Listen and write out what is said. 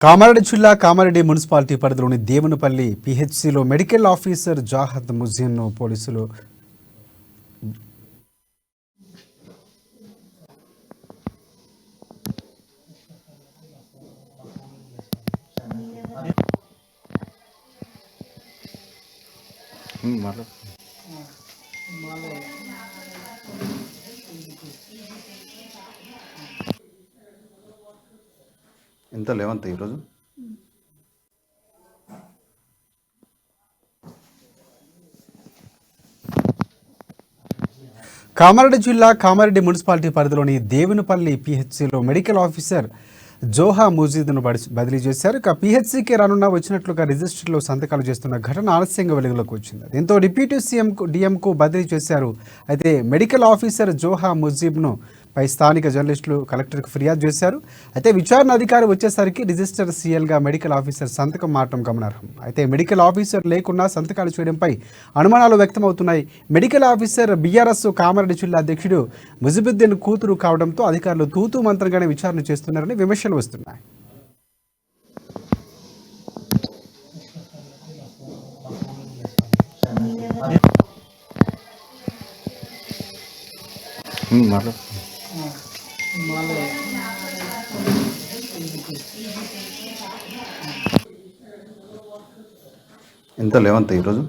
కామారెడ్డి జిల్లా కామారెడ్డి మున్సిపాలిటీ పరిధిలోని Devunipalli పిహెచ్సిలో medical officer జాహద్ ముజిన్ను పోలీసులు ఎంత లేవంత ఈరోజు కామారెడ్డి జిల్లా కామారెడ్డి మున్సిపాలిటీ పరిధిలోని దేవునిపల్లి పిహెచ్సిలో మెడికల్ ఆఫీసర్ జోహా ముజీద్ను బదిలీ చేశారు. ఇక పిహెచ్సికి రానున్న వచ్చినట్లుగా రిజిస్టర్లో సంతకాలు చేస్తున్న ఘటన ఆలస్యంగా వెలుగులోకి వచ్చింది. దీంతో డిప్యూటీ డిఎంకు బదిలీ చేశారు. అయితే మెడికల్ ఆఫీసర్ జోహా ముజీబ్ను పై స్థానిక జర్నలిస్టులు కలెక్టర్కు ఫిర్యాదు చేశారు. అయితే విచారణ అధికారి వచ్చేసరికి రిజిస్టర్ సీఎల్గా మెడికల్ ఆఫీసర్ సంతకం మారటం గమనార్హం. అయితే మెడికల్ ఆఫీసర్ లేకున్నా సంతకాలు చేయడంపై అనుమానాలు వ్యక్తమవుతున్నాయి. మెడికల్ ఆఫీసర్ బీఆర్ఎస్ కామారెడ్డి జిల్లా అధ్యక్షుడు ముజిబుద్దీన్ కూతురు కావడంతో అధికారులు తూతూ మంత్రంగానే విచారణ చేస్తున్నారని విమర్శలు వస్తున్నాయి. ఎంత లేవంత ఈరోజు